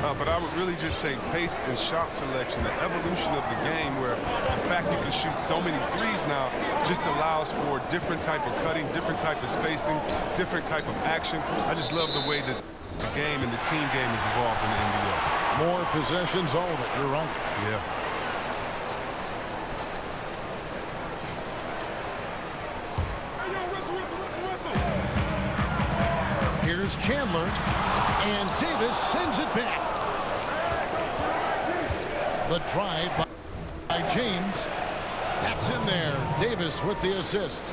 But I would really just say pace and shot selection, the evolution of the game, where the fact you can shoot so many threes now just allows for different type of cutting, different type of spacing, different type of action. I just love the way that the game and the team game has evolved in the NBA. More possessions, all of it. You're right. Yeah. Here's Chandler, and Davis sends it back. The drive by James. That's in there. Davis with the assist.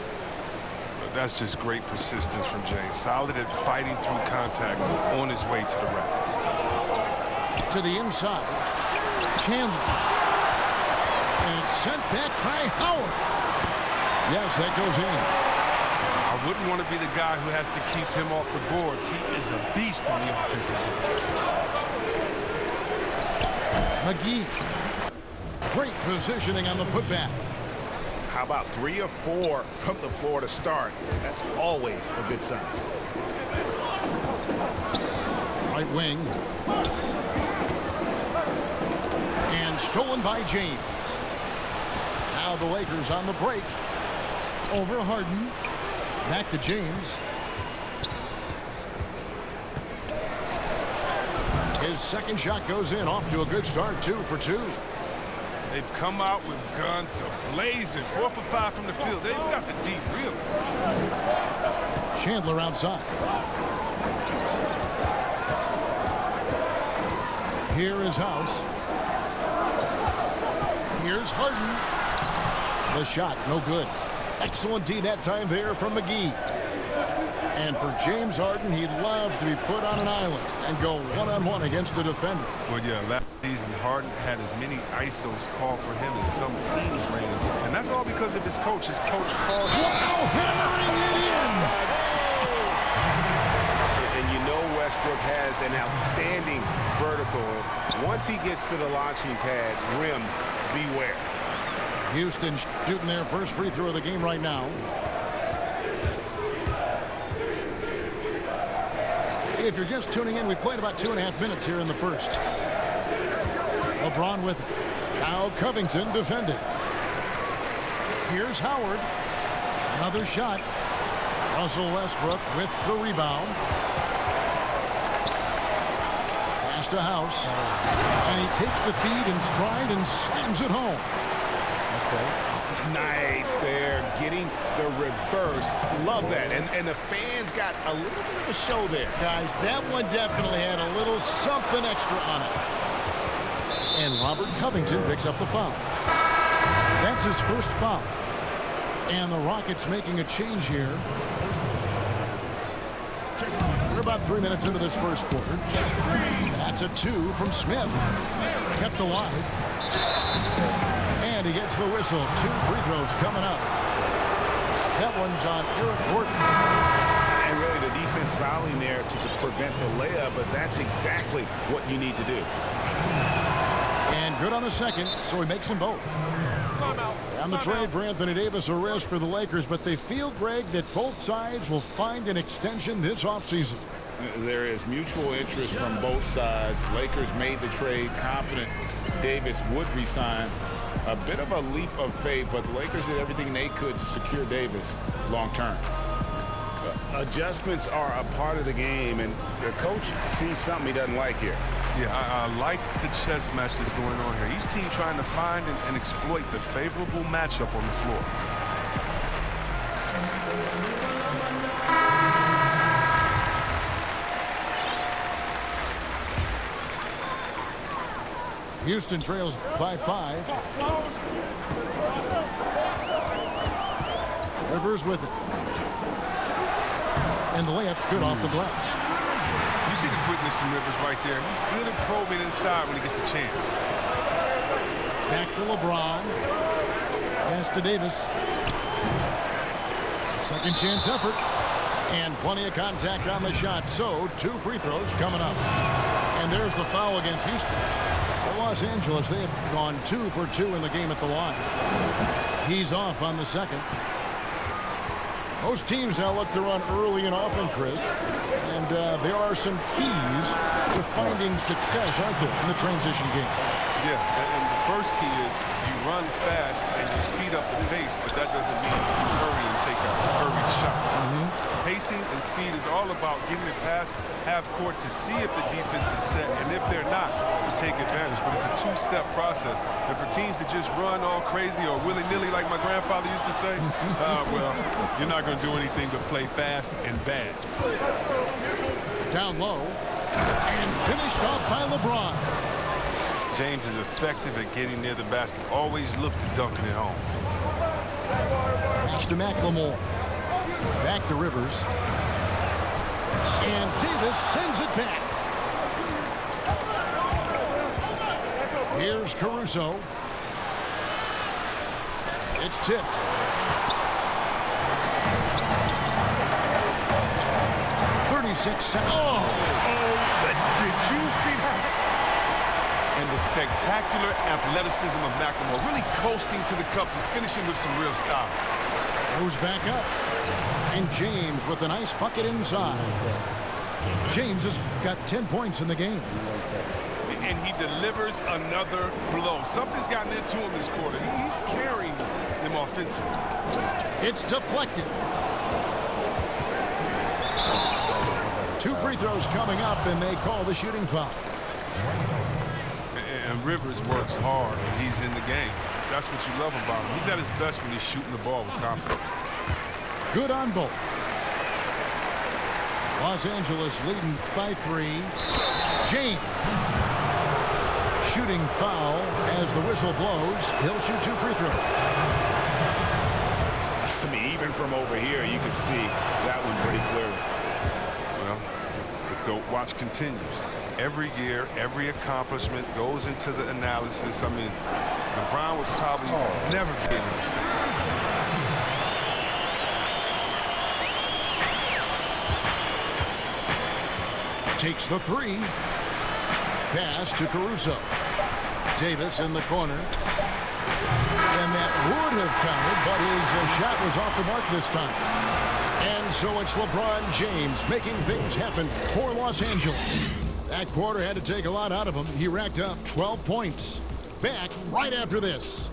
That's just great persistence from James. Solid at fighting through contact on his way to the rack. To the inside. Chandler. And it's sent back by Howard. Yes, that goes in. I wouldn't want to be the guy who has to keep him off the boards. He is a beast on the offensive end. McGee. Great positioning on the putback. How about 3 or 4 from the floor to start? That's always a good sign. Right wing. And stolen by James. Now the Lakers on the break. Over Harden. Back to James. His second shot goes in. Off to a good start. 2 for 2. They've come out with guns blazing. 4 for 5 from the field. They've got the deep really. Chandler outside. Here is House. Here's Harden. The shot, no good. Excellent D that time there from McGee. And for James Harden, he loves to be put on an island and go one-on-one against the defender. Well, yeah, last season Harden had as many ISOs called for him as some teams ran. And that's all because of his coach. His coach called him. Wow, hammering it in! And you know Westbrook has an outstanding vertical. Once he gets to the launching pad, rim, beware. Houston shooting their first free throw of the game right now. If you're just tuning in, we played about 2.5 minutes here in the first. LeBron with it. Now Covington defending. Here's Howard. Another shot. Russell Westbrook with the rebound. Pass to House. And he takes the feed in stride and slams it home. Nice there, getting the reverse. Love that. And the fans got a little bit of a show there. Guys, that one definitely had a little something extra on it. And Robert Covington picks up the foul. That's his first foul. And the Rockets making a change here. We're about 3 minutes into this first quarter. That's a 2 from Smith. Kept alive. And he gets the whistle. 2 free throws coming up. That one's on Eric Gordon. And really the defense fouling there to prevent the layup, but that's exactly what you need to do. And good on the second, so he makes them both. On the trade for Anthony Davis, a risk for the Lakers, but they feel, Greg, that both sides will find an extension this offseason. There is mutual interest from both sides. Lakers made the trade, confident Davis would resign. A bit of a leap of faith, but the Lakers did everything they could to secure Davis long term. Adjustments are a part of the game, and the coach sees something he doesn't like here. Yeah, I like the chess match that's going on here. Each team trying to find and exploit the favorable matchup on the floor. Houston trails by 5. Rivers with it. And the layup's good off the glass. You see the quickness from Rivers right there. He's good at probing inside when he gets a chance. Back to LeBron. Pass to Davis. Second chance effort. And plenty of contact on the shot. So 2 free throws coming up. And there's the foul against Houston. Los Angeles, they have gone 2 for 2 in the game at the line. He's off on the second. Most teams now look to run early and often, Chris. And there are some keys to finding success, aren't there, in the transition game? Yeah, and the first key is you run fast and you speed up the pace, but that doesn't mean you hurry and take a hurried shot. Pacing and speed is all about getting it past half court to see if the defense is set, and if they're not, to take advantage. But it's a two-step process. And for teams that just run all crazy or willy-nilly, like my grandfather used to say, well, you're not going to do anything but play fast and bad. Down low and finished off by LeBron. James is effective at getting near the basket. Always look to dunking it home. Pass to McLemore. Back to Rivers. And Davis sends it back. Here's Caruso. It's tipped. Oh, did you see that? And the spectacular athleticism of McLemore, really coasting to the cup and finishing with some real style. Goes back up. And James with a nice bucket inside. James has got 10 points in the game. And he delivers another blow. Something's gotten into him this quarter. He's carrying them offensively. It's deflected. 2 free throws coming up, and they call the shooting foul. And Rivers works hard when he's in the game. That's what you love about him. He's at his best when he's shooting the ball with confidence. Good on both. Los Angeles leading by 3. James. Shooting foul as the whistle blows. He'll shoot 2 free throws. I mean, even from over here, you can see that one pretty clearly. Well, the GOAT watch continues. Every year, every accomplishment goes into the analysis. I mean, LeBron would probably never be able to stay. Takes the 3. Pass to Caruso. Davis in the corner. And that would have counted, but his shot was off the mark this time. And so it's LeBron James making things happen for Los Angeles. That quarter had to take a lot out of him. He racked up 12 points. Back right after this.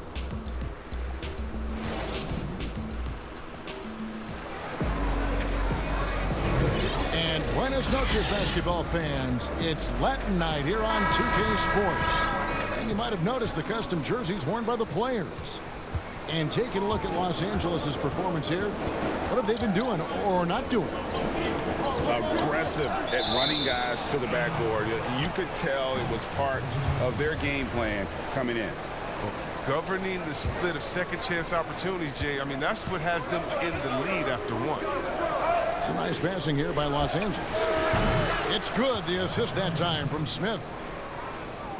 And buenas noches, basketball fans. It's Latin night here on 2K Sports. And you might have noticed the custom jerseys worn by the players. And taking a look at Los Angeles' performance here, what have they been doing or not doing? Aggressive at running guys to the backboard. You could tell it was part of their game plan coming in. Governing the split of second chance opportunities, Jay. I mean, that's what has them in the lead after 1. Some nice passing here by Los Angeles. It's good. The assist that time from Smith.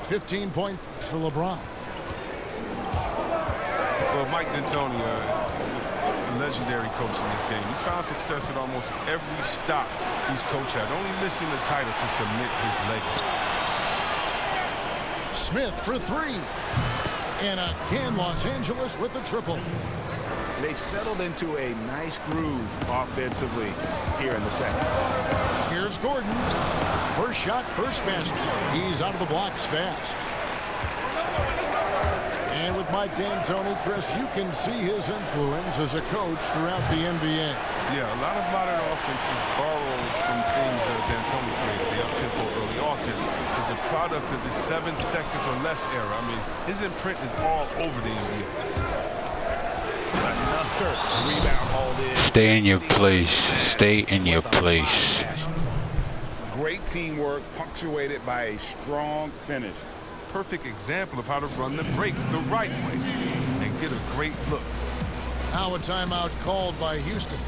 15 points for LeBron. Well, Mike D'Antoni, a legendary coach in this game. He's found success at almost every stop he's coached at, only missing the title to submit his legacy. Smith for 3. And again, Los Angeles with the triple. They've settled into a nice groove offensively here in the second. Here's Gordon. First shot, first basket. He's out of the blocks fast. And with Mike D'Antoni, Chris, you can see his influence as a coach throughout the NBA. Yeah, a lot of modern offenses borrowed from things D'Antoni created. The up-tempo early offense is a product of the 7 seconds or less era. I mean, his imprint is all over the NBA. Another rebound hauled in. Stay in your place. Stay in your place. Great teamwork punctuated by a strong finish. Perfect example of how to run the break the right way and get a great look. Now a timeout called by Houston.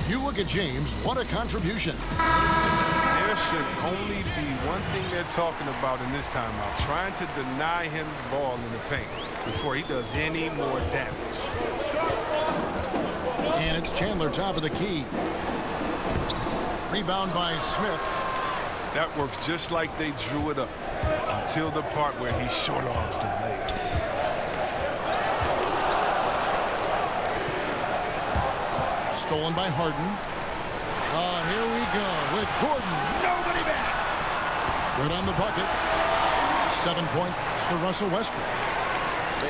You look at James, what a contribution. There should only be one thing they're talking about in this timeout, trying to deny him the ball in the paint before he does any more damage. And it's Chandler top of the key. Rebound by Smith. That works just like they drew it up until the part where he short arms the leg. stolen by Harden. Here we go with Gordon. Nobody back. Good on the bucket. 7 points for Russell Westbrook.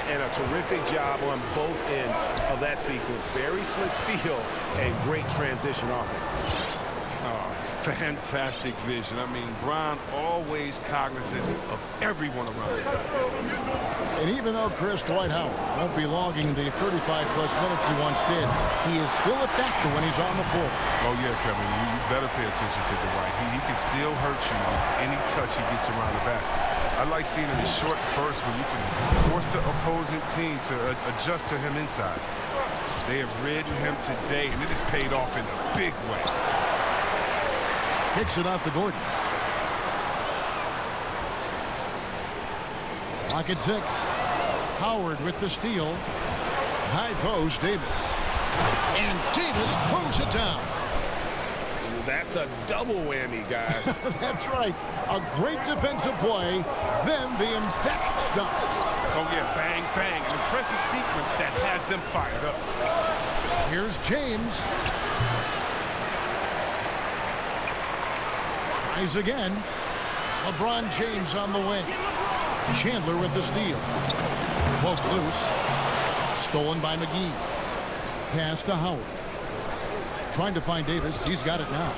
And a terrific job on both ends of that sequence. Very slick steal and great transition offense. Oh, fantastic vision. I mean, Bron always cognizant of everyone around him. And even though Chris Dwight Howard won't be logging the 35-plus minutes he once did, he is still a factor when he's on the floor. Oh, yeah, Kevin, you better pay attention to Dwight. He can still hurt you with any touch he gets around the basket. I like seeing him in short bursts when you can force the opposing team to adjust to him inside. They have ridden him today, and it has paid off in a big way. Kicks it out to Gordon. Clock at 6. Howard with the steal. High post, Davis. And Davis throws it down. That's a double whammy, guys. That's right. A great defensive play, then the emphatic stop. Oh, yeah, bang, bang. An impressive sequence that has them fired up. Here's James. Tries again. LeBron James on the wing. Chandler with the steal. Poke loose. Stolen by McGee. Pass to Howard. Trying to find Davis. He's got it now.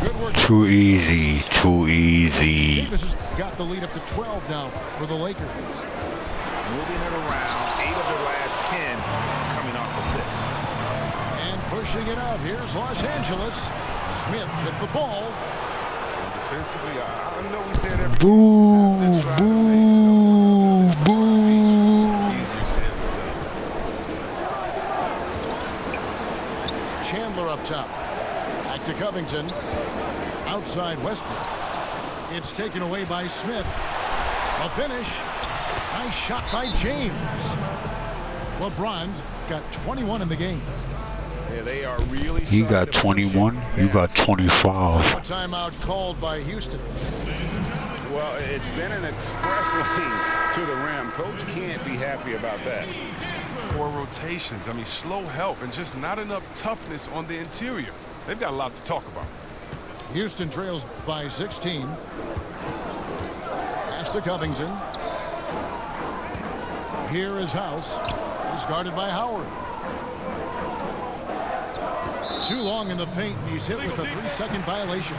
Good work. Too easy. Too easy. Davis has got the lead up to 12 now for the Lakers. Moving it around. 8 of their last 10 coming off assists. And pushing it out. Here's Los Angeles. Smith with the ball. Defensively, I know we said everything. Boo, boo, boo. Easier said than done. Chandler up top. Back to Covington. Outside Westbrook. It's taken away by Smith. A finish. Nice shot by James. LeBron's got 21 in the game. Yeah, they are really. He got 21. You got 25. A timeout called by Houston. Well, it's been an express lane to the rim. Coach can't be happy about that. 4 rotations. I mean, slow help and just not enough toughness on the interior. They've got a lot to talk about. Houston trails by 16. Pass to Covington. Here is House. He's guarded by Howard. Too long in the paint, and he's hit with a 3-second violation.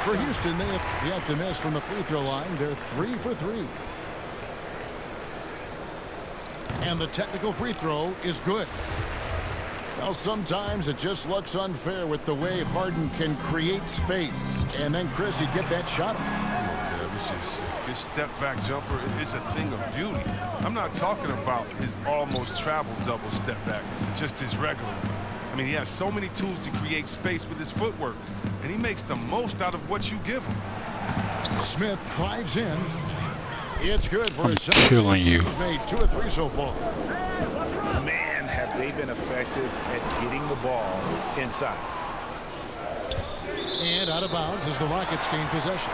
For Houston, they have yet to miss from the free throw line. They're 3 for 3. And the technical free throw is good. Now, sometimes it just looks unfair with the way Harden can create space. And then, Chris, you get that shot. It's just sick. His step-back jumper is a thing of beauty. I'm not talking about his almost travel double step-back, just his regular one. I mean, he has so many tools to create space with his footwork, and he makes the most out of what you give him. Smith drives in. It's good for his second. Killing you. He's made 2 or 3 so far. Man, have they been effective at getting the ball inside. And out of bounds as the Rockets gain possession.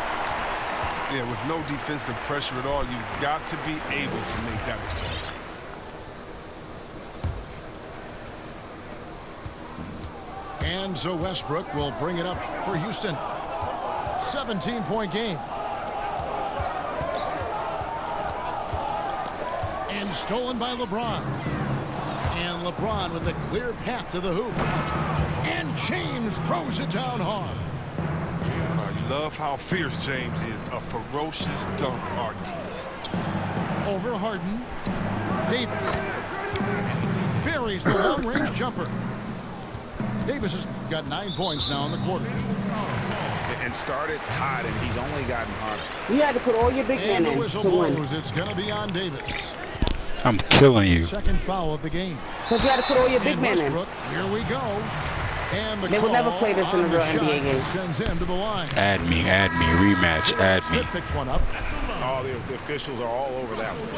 Yeah, with no defensive pressure at all, you've got to be able to make that exchange. And so Westbrook will bring it up for Houston. 17-point game. And stolen by LeBron. And LeBron with a clear path to the hoop. And James throws it down hard. I love how fierce James is, a ferocious dunk artist. Over Harden. Davis buries the long-range jumper. Davis has got 9 points now in the quarter. And started hot, and he's only gotten hotter. You had to put all your big men in whistle to win. blows. It's going to be on Davis. I'm killing you. Second foul of the game. Because you had to put all your big And men in. Westbrook, here we go. And the They would never play this in a on real the NBA shot game. sends him to the line. Add me, rematch, add me. Smith picks one up. Oh, the officials are all over that one.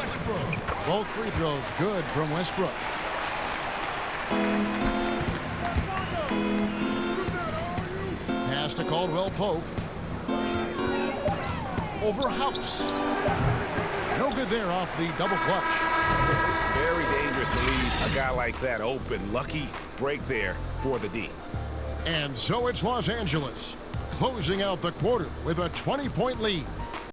Both free throws good from Westbrook. Pass to Caldwell Pope. Over House. No good there off the double clutch. Very dangerous dangerous to leave a guy like that open. Lucky break there for the D. And so it's Los Angeles closing out the quarter with a 20-point lead.